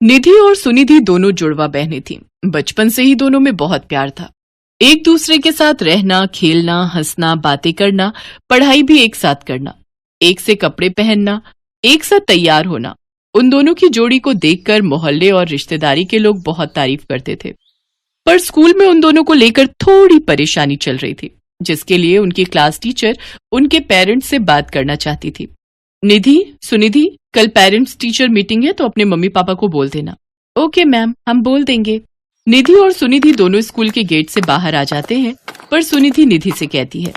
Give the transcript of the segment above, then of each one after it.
निधि और सुनिधि दोनों जुड़वा बहनें थीं। बचपन से ही दोनों में बहुत प्यार था। एक दूसरे के साथ रहना, खेलना, हंसना, बातें करना, पढ़ाई भी एक साथ करना, एक से कपड़े पहनना, एक साथ तैयार होना। उन दोनों की जोड़ी को देखकर मोहल्ले और रिश्तेदारी के लोग बहुत तारीफ करते थे। पर स्कूल में उन दोनों को लेकर थोड़ी परेशानी चल रही थी, जिसके लिए उनकी क्लास टीचर उनके पेरेंट्स से बात करना चाहती थी। निधि, सुनिधि, कल पेरेंट्स टीचर मीटिंग है तो अपने मम्मी पापा को बोल देना। ओके मैम, हम बोल देंगे। निधि और सुनिधि दोनों स्कूल के गेट से बाहर आ जाते हैं, पर सुनिधि निधि से कहती है,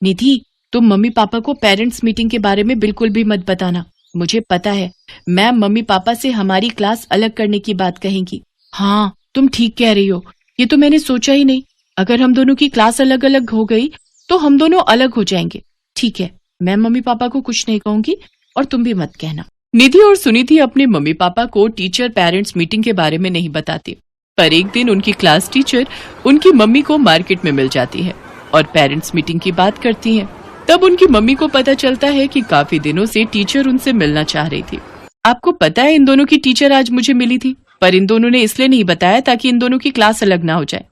निधि, तुम मम्मी पापा को पेरेंट्स मीटिंग के बारे में बिल्कुल भी मत बताना। मुझे पता है मैम मम्मी पापा से हमारी क्लास अलग करने की बात कहेंगी। हाँ, तुम ठीक कह रही हो, ये तो मैंने सोचा ही नहीं। अगर हम दोनों की क्लास अलग अलग हो गई तो हम दोनों अलग हो जाएंगे। ठीक है, मैं मम्मी पापा को कुछ नहीं कहूंगी और तुम भी मत कहना। निधि और सुनिधि अपने मम्मी पापा को टीचर पेरेंट्स मीटिंग के बारे में नहीं बताती, पर एक दिन उनकी क्लास टीचर उनकी मम्मी को मार्केट में मिल जाती है और पेरेंट्स मीटिंग की बात करती हैं। तब उनकी मम्मी को पता चलता है कि काफी दिनों से टीचर उनसे मिलना चाह रही थी। आपको पता है इन दोनों की टीचर आज मुझे मिली थी, पर इन दोनों ने इसलिए नहीं बताया ताकि इन दोनों की क्लास अलग ना हो जाए।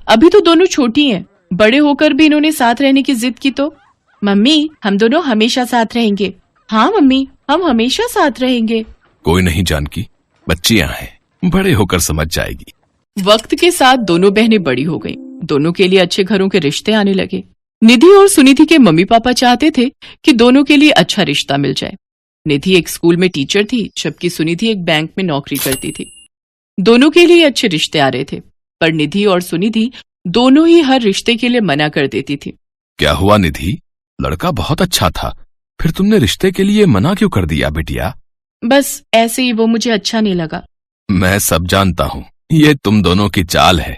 अभी तो दोनों छोटी हैं, बड़े होकर भी इन्होंने साथ रहने की जिद की तो। मम्मी, हम दोनों हमेशा साथ रहेंगे। हाँ मम्मी, हम हमेशा साथ रहेंगे। कोई नहीं जानकी, बच्चियां हैं, बड़े होकर समझ जाएगी। वक्त के साथ दोनों बहनें बड़ी हो गईं। दोनों के लिए अच्छे घरों के रिश्ते आने लगे। निधि और सुनिधि के मम्मी पापा चाहते थे कि दोनों के लिए अच्छा रिश्ता मिल जाए। निधि एक स्कूल में टीचर थी, जबकि सुनिधि एक बैंक में नौकरी करती थी। दोनों के लिए अच्छे रिश्ते आ रहे थे, पर निधि और सुनिधि दोनों ही हर रिश्ते के लिए मना कर देती थी। क्या हुआ निधि? लड़का बहुत अच्छा था, फिर तुमने रिश्ते के लिए मना क्यों कर दिया बेटिया? बस ऐसे ही, वो मुझे अच्छा नहीं लगा। मैं सब जानता हूँ, ये तुम दोनों की चाल है,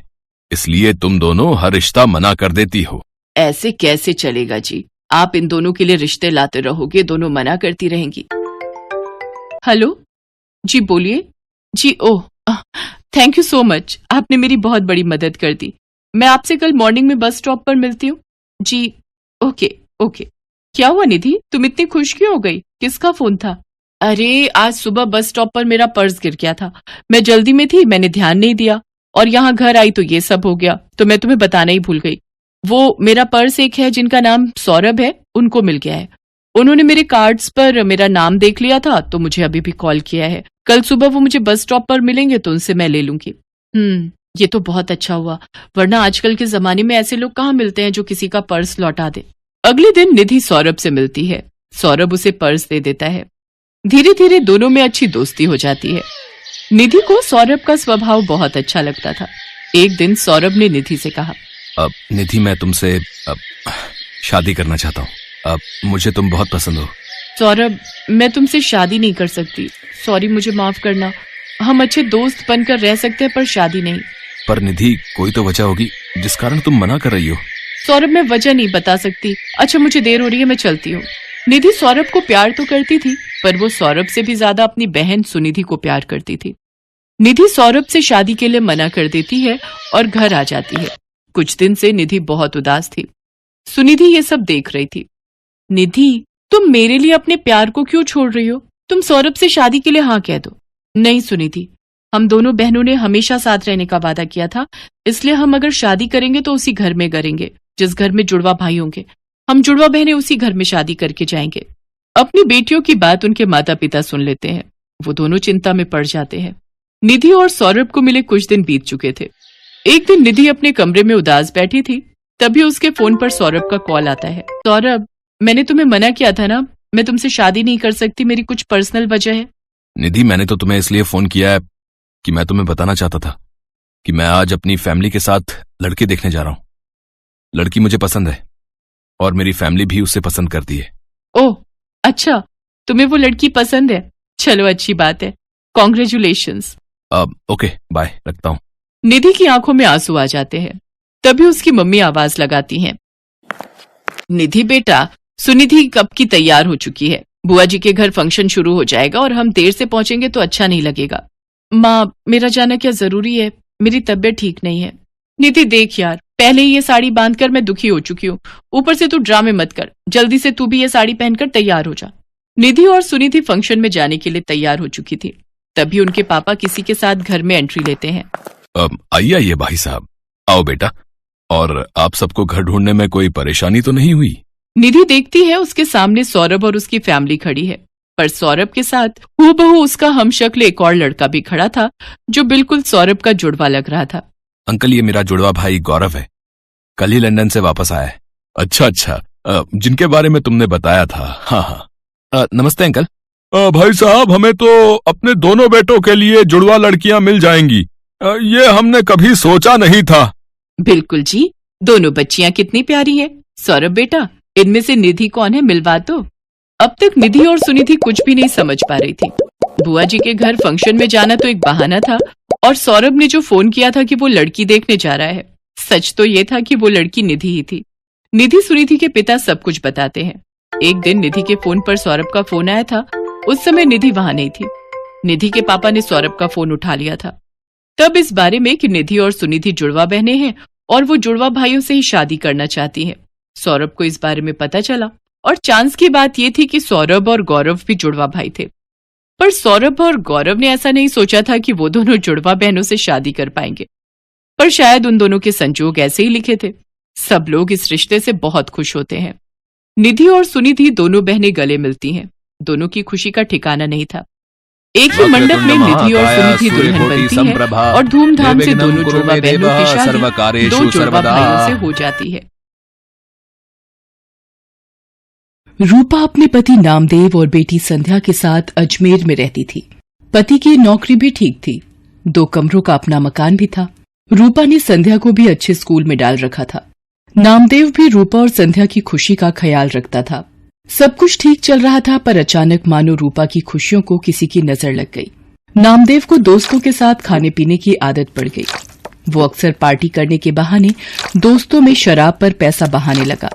इसलिए तुम दोनों हर रिश्ता मना कर देती हो। ऐसे कैसे चलेगा जी? आप इन दोनों के लिए रिश्ते लाते रहोगे, दोनों मना करती रहेंगी। हेलो जी, बोलिए जी। ओह, थैंक यू सो मच, आपने मेरी बहुत बड़ी मदद कर दी। मैं आपसे कल मॉर्निंग में बस स्टॉप पर मिलती हूँ जी। Okay okay. क्या हुआ निधि, तुम इतनी खुश क्यों हो गई? किसका फोन था? अरे, आज सुबह बस स्टॉप पर मेरा पर्स गिर गया था। मैं जल्दी में थी, मैंने ध्यान नहीं दिया, और यहाँ घर आई तो ये सब हो गया, तो मैं तुम्हें बताना ही भूल गई। वो मेरा पर्स एक है जिनका नाम सौरभ है, उनको मिल गया है। उन्होंने मेरे कार्ड्स पर मेरा नाम देख लिया था, तो मुझे अभी भी कॉल किया है। कल सुबह वो मुझे बस स्टॉप पर मिलेंगे तो उनसे मैं ले लूंगी। ये तो बहुत अच्छा हुआ, वरना आजकल के जमाने में ऐसे लोग कहाँ मिलते हैं जो किसी का पर्स लौटा दे। अगले दिन निधि सौरभ से मिलती है। सौरभ उसे पर्स दे देता है। धीरे धीरे दोनों में अच्छी दोस्ती हो जाती है। निधि को सौरभ का स्वभाव बहुत अच्छा लगता था। एक दिन सौरभ ने निधि से कहा, निधि, मैं तुमसे शादी करना चाहता हूँ। मुझे तुम बहुत पसंद हो। सौरभ, मैं तुमसे शादी नहीं कर सकती। सॉरी, मुझे माफ करना। हम अच्छे दोस्त बनकर रह सकते हैं, पर शादी नहीं। पर निधि, कोई तो वजह होगी जिस कारण तुम मना कर रही हो। सौरभ, मैं वजह नहीं बता सकती। अच्छा, मुझे देर हो रही है, मैं चलती हूँ। निधि सौरभ को प्यार तो करती थी, पर वो सौरभ से भी ज्यादा अपनी बहन सुनिधि को प्यार करती थी। निधि सौरभ से शादी के लिए मना कर देती है और घर आ जाती है। कुछ दिन से निधि बहुत उदास थी। सुनिधि ये सब देख रही थी। निधि, तुम मेरे लिए अपने प्यार को क्यों छोड़ रही हो? तुम सौरभ से शादी के लिए हाँ कह दो। नहीं सुनिधि, हम दोनों बहनों ने हमेशा साथ रहने का वादा किया था, इसलिए हम अगर शादी करेंगे तो उसी घर में करेंगे जिस घर में जुड़वा भाई होंगे। हम जुड़वा बहनें उसी घर में शादी करके जाएंगे। अपनी बेटियों की बात उनके माता पिता सुन लेते हैं। वो दोनों चिंता में पड़ जाते हैं। निधि और सौरभ को मिले कुछ दिन बीत चुके थे। एक दिन निधि अपने कमरे में उदास बैठी थी, तभी उसके फोन पर सौरभ का कॉल आता है। सौरभ, मैंने तुम्हें मना किया था ना, मैं तुमसे शादी नहीं कर सकती, मेरी कुछ पर्सनल वजह है। निधि, मैंने तो तुम्हें इसलिए फोन किया है कि मैं तुम्हें बताना चाहता था कि मैं आज अपनी फैमिली के साथ लड़की देखने जा रहा हूँ। लड़की मुझे पसंद है और मेरी फैमिली भी उसे पसंद करती है। ओह अच्छा, तुम्हें वो लड़की पसंद है? चलो, अच्छी बात है। कॉन्ग्रेचुलेशंस। ओके, बाय, रखता हूँ। निधि की आंखों में आंसू आ जाते हैं। तभी उसकी मम्मी आवाज लगाती हैं, निधि बेटा, सुनिधि कब की तैयार हो चुकी है। बुआ जी के घर फंक्शन शुरू हो जाएगा और हम देर से पहुंचेंगे तो अच्छा नहीं लगेगा। माँ, मेरा जाना क्या जरूरी है? मेरी तबीयत ठीक नहीं है। निधि देख यार, पहले ही ये साड़ी बांधकर मैं दुखी हो चुकी हूँ, ऊपर से तू ड्रामे मत कर। जल्दी से तू भी ये साड़ी पहनकर तैयार हो जा। निधि और सुनिधि फंक्शन में जाने के लिए तैयार हो चुकी थी। तभी उनके पापा किसी के साथ घर में एंट्री लेते हैं। आइए आइए भाई साहब, आओ बेटा। और आप सबको घर ढूंढने में कोई परेशानी तो नहीं हुई? निधि देखती है उसके सामने सौरभ और उसकी फैमिली खड़ी है, पर सौरभ के साथ हूबहू उसका हमशक्ल एक और लड़का भी खड़ा था जो बिल्कुल सौरभ का जुड़वा लग रहा था। अंकल, ये मेरा जुड़वा भाई गौरव है, कल ही लंदन से वापस आया है। अच्छा, जिनके बारे में तुमने बताया था। हाँ। नमस्ते अंकल। भाई साहब, हमें तो अपने दोनों बेटों के लिए जुड़वा लड़कियां मिल जाएंगी, ये हमने कभी सोचा नहीं था। बिल्कुल जी, दोनों बच्चियां कितनी प्यारी हैं। सौरभ बेटा, इनमें से निधि कौन है, मिलवा दो। अब तक निधि और सुनिधि कुछ भी नहीं समझ पा रही थी। बुआ जी के घर फंक्शन में जाना तो एक बहाना था, और सौरभ ने जो फोन किया था कि वो लड़की देखने जा रहा है, सच तो ये था कि वो लड़की निधि ही थी। निधि सुनिधि के पिता सब कुछ बताते हैं। एक दिन निधि के फोन पर सौरभ का फोन आया था। उस समय निधि वहां नहीं थी। निधि के पापा ने सौरभ का फोन उठा लिया था, तब इस बारे में कि निधि और सुनिधि जुड़वा बहनें हैं और वो जुड़वा भाइयों से ही शादी करना चाहती हैं। सौरभ को इस बारे में पता चला, और चांस की बात यह थी कि सौरभ और गौरव भी जुड़वा भाई थे। पर सौरभ और गौरव ने ऐसा नहीं सोचा था कि वो दोनों जुड़वा बहनों से शादी कर पाएंगे, पर शायद उन दोनों के संजोग ऐसे ही लिखे थे। सब लोग इस रिश्ते से बहुत खुश होते हैं। निधि और सुनिधि दोनों बहनें गले मिलती हैं। दोनों की खुशी का ठिकाना नहीं था। एक ही मंडप में निधि और सुनिधि दुल्हन बनती है और धूमधाम से दोनों जुड़वा बहनों की शादी दो जुड़वा भाइयों से हो जाती है। रूपा अपने पति नामदेव और बेटी संध्या के साथ अजमेर में रहती थी। पति की नौकरी भी ठीक थी, 2 कमरों का अपना मकान भी था। रूपा ने संध्या को भी अच्छे स्कूल में डाल रखा था। नामदेव भी रूपा और संध्या की खुशी का ख्याल रखता था। सब कुछ ठीक चल रहा था, पर अचानक मानो रूपा की खुशियों को किसी की नजर लग गई। नामदेव को दोस्तों के साथ खाने पीने की आदत पड़ गई। वो अक्सर पार्टी करने के बहाने दोस्तों में शराब पर पैसा बहाने लगा।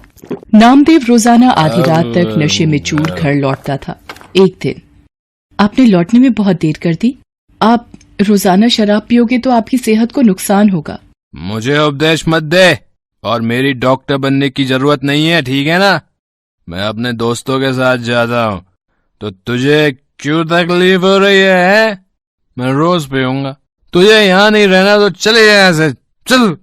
नामदेव रोजाना आधी रात तक नशे में चूर घर लौटता था। एक दिन, आपने लौटने में बहुत देर कर दी। आप रोजाना शराब पियोगे तो आपकी सेहत को नुकसान होगा। मुझे उपदेश मत दे, और मेरी डॉक्टर बनने की जरूरत नहीं है, ठीक है ना? मैं अपने दोस्तों के साथ जाता हूँ, तो तुझे क्यों तकलीफ हो रही है? मैं रोज पीऊंगा। तुझे यहाँ नहीं रहना तो चले यहाँ से, चल।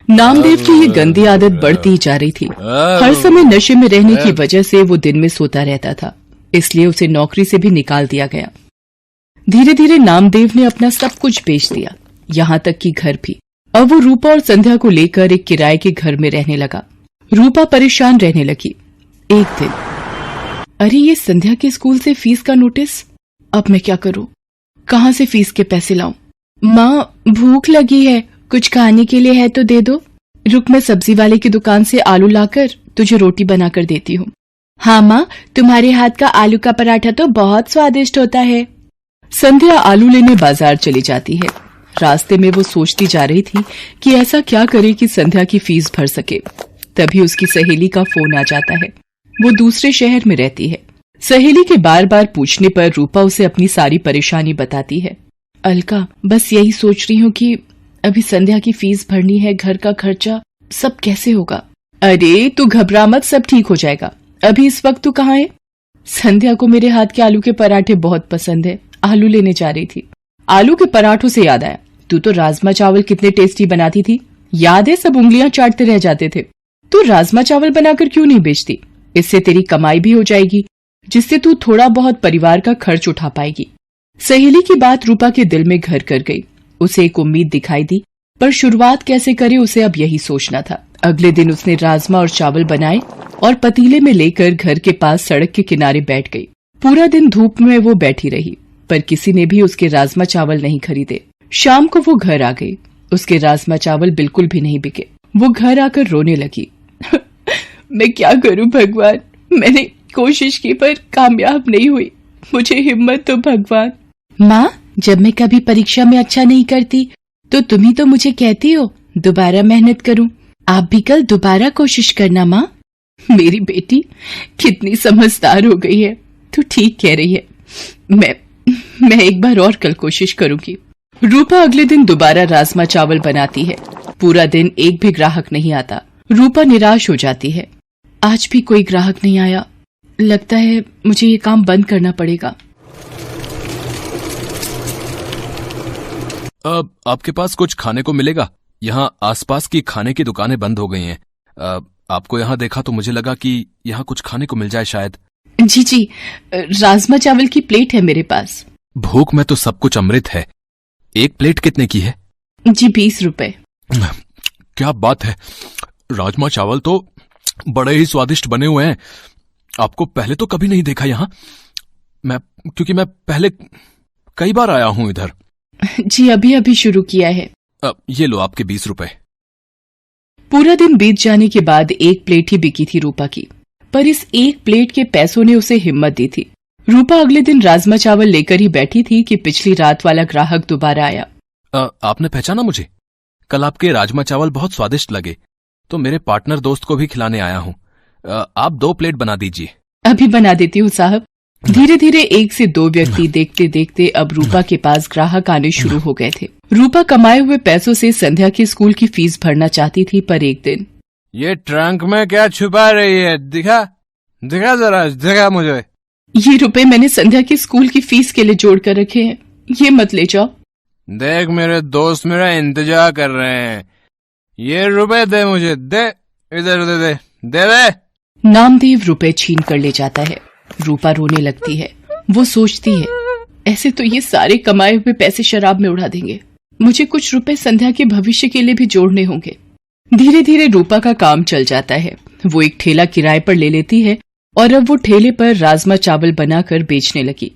नामदेव की ये गंदी आदत बढ़ती ही जा रही थी। हर समय नशे में रहने की वजह से वो दिन में सोता रहता था, इसलिए उसे नौकरी से भी निकाल दिया गया। धीरे धीरे नामदेव ने अपना सब कुछ बेच दिया, यहाँ तक कि घर भी। अब वो रूपा और संध्या को लेकर एक किराए के घर में रहने लगा। रूपा परेशान रहने लगी। एक दिन, अरे ये संध्या के स्कूल से फीस का नोटिस। अब मैं क्या करूं? कहाँ से फीस के पैसे लाऊं? माँ, भूख लगी है, कुछ खाने के लिए है तो दे दो। रुक, मैं सब्जी वाले की दुकान से आलू लाकर तुझे रोटी बनाकर देती हूँ। हाँ माँ, तुम्हारे हाथ का आलू का पराठा तो बहुत स्वादिष्ट होता है। संध्या आलू लेने बाजार चली जाती है। रास्ते में वो सोचती जा रही थी कि ऐसा क्या करे कि संध्या की फीस भर सके। तभी उसकी सहेली का फोन आ जाता है। वो दूसरे शहर में रहती है। सहेली के बार बार पूछने पर रूपा उसे अपनी सारी परेशानी बताती है। अलका, बस यही सोच रही हूँ कि अभी संध्या की फीस भरनी है, घर का खर्चा, सब कैसे होगा। अरे तू घबरा मत, सब ठीक हो जाएगा। अभी इस वक्त तू कहाँ है? संध्या को मेरे हाथ के आलू के पराठे बहुत पसंद है, आलू लेने जा रही थी। आलू के पराठों से याद आया, तू तो राजमा चावल कितने टेस्टी बनाती थी, याद है? सब उंगलियां चाटते रह जाते थे। तू राजमा चावल बनाकर क्यों नहीं बेचती? इससे तेरी कमाई भी हो जाएगी, जिससे तू थोड़ा बहुत परिवार का खर्च उठा पाएगी। सहेली की बात रूपा के दिल में घर कर गई। उसे एक उम्मीद दिखाई दी, पर शुरुआत कैसे करे उसे अब यही सोचना था। अगले दिन उसने राजमा और चावल बनाए और पतीले में लेकर घर के पास सड़क के किनारे बैठ गई। पूरा दिन धूप में वो बैठी रही, पर किसी ने भी उसके राजमा चावल नहीं खरीदे। शाम को वो घर आ गई। उसके राजमा चावल बिल्कुल भी नहीं बिके। वो घर आकर रोने लगी। मैं क्या करूं भगवान, मैंने कोशिश की पर कामयाब नहीं हुई, मुझे हिम्मत दो भगवान। माँ, जब मैं कभी परीक्षा में अच्छा नहीं करती तो तुम ही तो मुझे कहती हो दोबारा मेहनत करूं। आप भी कल दोबारा कोशिश करना माँ। मेरी बेटी कितनी समझदार हो गई है, तू ठीक कह रही है। मैं एक बार और कल कोशिश करूंगी। रूपा अगले दिन दोबारा राजमा चावल बनाती है। पूरा दिन एक भी ग्राहक नहीं आता। रूपा निराश हो जाती है। आज भी कोई ग्राहक नहीं आया, लगता है मुझे ये काम बंद करना पड़ेगा। आपके पास कुछ खाने को मिलेगा? यहाँ आसपास की खाने की दुकानें बंद हो गई हैं। आपको यहाँ देखा तो मुझे लगा कि यहाँ कुछ खाने को मिल जाए शायद। जी जी, राजमा चावल की प्लेट है मेरे पास। भूख में तो सब कुछ अमृत है। एक प्लेट कितने की है? जी 20 रुपए। क्या बात है, राजमा चावल तो बड़े ही स्वादिष्ट बने हुए हैं। आपको पहले तो कभी नहीं देखा यहाँ, क्योंकि मैं पहले कई बार आया हूं इधर। जी अभी अभी शुरू किया है। ये लो आपके 20 रुपए। पूरा दिन बीत जाने के बाद एक प्लेट ही बिकी थी रूपा की, पर इस एक प्लेट के पैसों ने उसे हिम्मत दी थी। रूपा अगले दिन राजमा चावल लेकर ही बैठी थी कि पिछली रात वाला ग्राहक दोबारा आया। आपने पहचाना मुझे? कल आपके राजमा चावल बहुत स्वादिष्ट लगे, तो मेरे पार्टनर दोस्त को भी खिलाने आया हूँ। आप 2 प्लेट बना दीजिए। अभी बना देती हूँ साहब। धीरे धीरे 1 से 2 व्यक्ति देखते देखते अब रूपा के पास ग्राहक आने शुरू हो गए थे। रूपा कमाए हुए पैसों से संध्या के स्कूल की फीस भरना चाहती थी, पर एक दिन ये ट्रंक में क्या छुपा रही है? दिखा जरा, दिखा मुझे। ये रुपए मैंने संध्या के स्कूल की फीस के लिए जोड़ कर रखे हैं, ये मत ले जाओ। देख मेरे दोस्त मेरा इंतजार कर रहे हैं, ये रुपए दे मुझे, दे इधर दे दे दे। नामदेव रुपए छीन कर ले जाता है। रूपा रोने लगती है। वो सोचती है, ऐसे तो ये सारे कमाए हुए पैसे शराब में उड़ा देंगे, मुझे कुछ रुपए संध्या के भविष्य के लिए भी जोड़ने होंगे। धीरे धीरे रूपा का काम चल जाता है। वो एक ठेला किराए पर ले लेती है और अब वो ठेले पर राजमा चावल बनाकर बेचने लगी।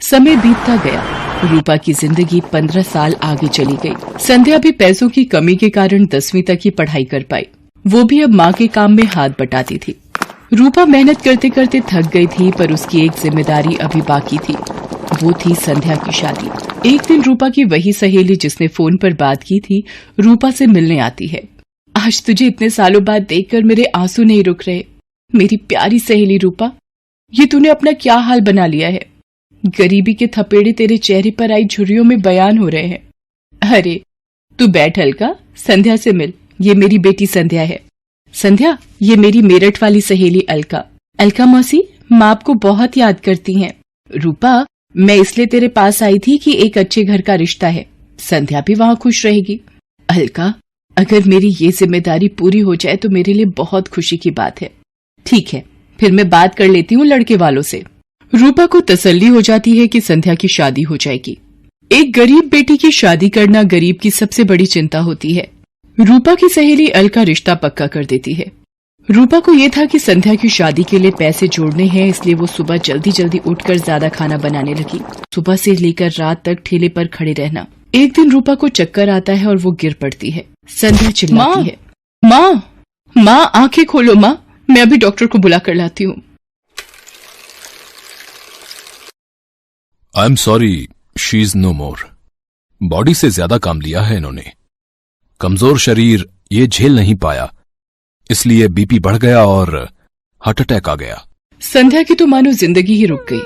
समय बीतता गया। रूपा की जिंदगी 15 साल आगे चली गई। संध्या भी पैसों की कमी के कारण 10वीं तक ही पढ़ाई कर पाई। वो भी अब माँ के काम में हाथ बटाती थी। रूपा मेहनत करते करते थक गई थी, पर उसकी एक जिम्मेदारी अभी बाकी थी। वो थी संध्या की शादी। एक दिन रूपा की वही सहेली जिसने फोन पर बात की थी, रूपा से मिलने आती है। आज तुझे इतने सालों बाद देखकर मेरे आंसू नहीं रुक रहे। मेरी प्यारी सहेली रूपा, ये तूने अपना क्या हाल बना लिया है? गरीबी के थपेड़े तेरे चेहरे पर आई झुर्रियों में बयान हो रहे हैं। अरे तू बैठ अलका, संध्या से मिल। ये मेरी बेटी संध्या है। संध्या, ये मेरी मेरठ वाली सहेली अलका। अलका मौसी, माँ आपको बहुत याद करती हैं। रूपा, मैं इसलिए तेरे पास आई थी कि एक अच्छे घर का रिश्ता है, संध्या भी वहाँ खुश रहेगी। अलका, अगर मेरी ये जिम्मेदारी पूरी हो जाए तो मेरे लिए बहुत खुशी की बात है। ठीक है, फिर मैं बात कर लेती हूँ लड़के वालों से। रूपा को तसल्ली हो जाती है कि संध्या की शादी हो जाएगी। एक गरीब बेटी की शादी करना गरीब की सबसे बड़ी चिंता होती है। रूपा की सहेली अलका रिश्ता पक्का कर देती है। रूपा को ये था कि संध्या की शादी के लिए पैसे जोड़ने हैं, इसलिए वो सुबह जल्दी जल्दी उठकर ज्यादा खाना बनाने लगी। सुबह से लेकर रात तक ठेले पर खड़े रहना। एक दिन रूपा को चक्कर आता है और वो गिर पड़ती है। संध्या चिल्लाती है, माँ आंखें खोलो माँ, मैं अभी डॉक्टर को बुला कर लाती हूँ। I am sorry, she is no more. Body से ज्यादा काम लिया है इन्होंने। कमजोर शरीर ये झेल नहीं पाया, इसलिए बीपी बढ़ गया और हार्ट अटैक आ गया। संध्या की तो मानो जिंदगी ही रुक गई।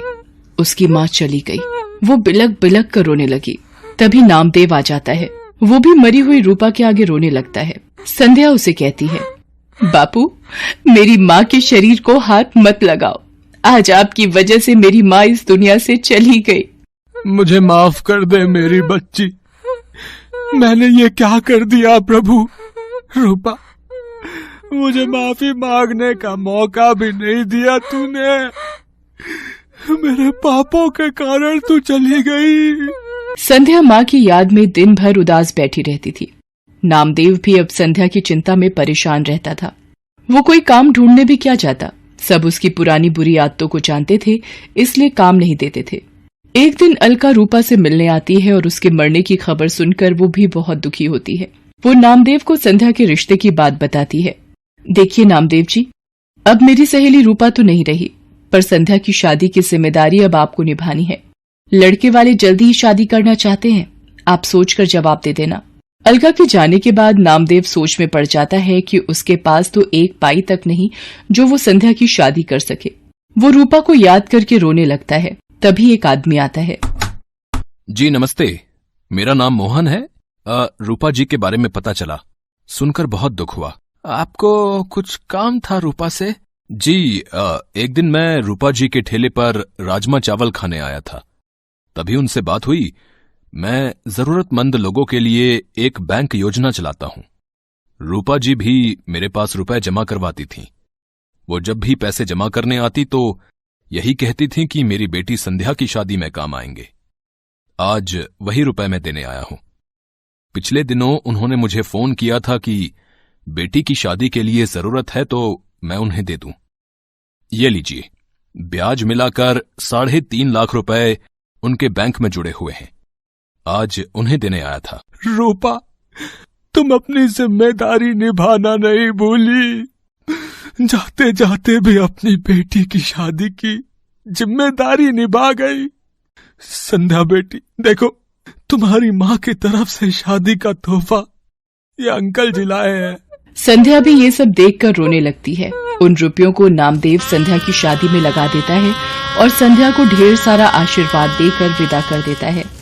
उसकी माँ चली गई। वो बिलक बिलक कर रोने लगी। तभी नामदेव आ जाता है। वो भी मरी हुई रूपा के आगे रोने लगता है। संध्या उसे कहती है, बापू, मेरी माँ के शरीर को हाथ मत लगाओ। आज आपकी वजह से मेरी माँ इस दुनिया से चली गई। मुझे माफ कर दे मेरी बच्ची, मैंने ये क्या कर दिया प्रभु। रूपा, मुझे माफी मांगने का मौका भी नहीं दिया तूने। मेरे पापों के कारण तू चली गई। संध्या माँ की याद में दिन भर उदास बैठी रहती थी। नामदेव भी अब संध्या की चिंता में परेशान रहता था। वो कोई काम ढूंढने भी क्या जाता, सब उसकी पुरानी बुरी आदतों को जानते थे, इसलिए काम नहीं देते थे। एक दिन अलका रूपा से मिलने आती है और उसके मरने की खबर सुनकर वो भी बहुत दुखी होती है। वो नामदेव को संध्या के रिश्ते की बात बताती है। देखिए नामदेव जी, अब मेरी सहेली रूपा तो नहीं रही, पर संध्या की शादी की जिम्मेदारी अब आपको निभानी है। लड़के वाले जल्दी ही शादी करना चाहते हैं, आप सोचकर जवाब दे देना। अलका के जाने के बाद नामदेव सोच में पड़ जाता है कि उसके पास तो एक पाई तक नहीं जो वो संध्या की शादी कर सके। वो रूपा को याद करके रोने लगता है। तभी एक आदमी आता है। जी नमस्ते, मेरा नाम मोहन है। रूपा जी के बारे में पता चला, सुनकर बहुत दुख हुआ। आपको कुछ काम था रूपा से? जी, एक दिन मैं रूपा जी के ठेले पर राजमा चावल खाने आया था, तभी उनसे बात हुई। मैं जरूरतमंद लोगों के लिए एक बैंक योजना चलाता हूं। रूपा जी भी मेरे पास रुपए जमा करवाती थीं। वो जब भी पैसे जमा करने आती तो यही कहती थी कि मेरी बेटी संध्या की शादी में काम आएंगे। आज वही रुपए मैं देने आया हूं। पिछले दिनों उन्होंने मुझे फोन किया था कि बेटी की शादी के लिए जरूरत है तो मैं उन्हें दे दूं। ये लीजिए, ब्याज मिलाकर 3.5 लाख रुपए उनके बैंक में जुड़े हुए हैं। आज उन्हें देने आया था। रूपा, तुम अपनी जिम्मेदारी निभाना नहीं भूली। जाते जाते भी अपनी बेटी की शादी की जिम्मेदारी निभा गई। संध्या बेटी, देखो, तुम्हारी माँ की तरफ से शादी का तोहफा ये अंकल जी लाए हैं। संध्या भी ये सब देखकर रोने लगती है। उन रुपयों को नामदेव संध्या की शादी में लगा देता है और संध्या को ढेर सारा आशीर्वाद देकर विदा कर देता है।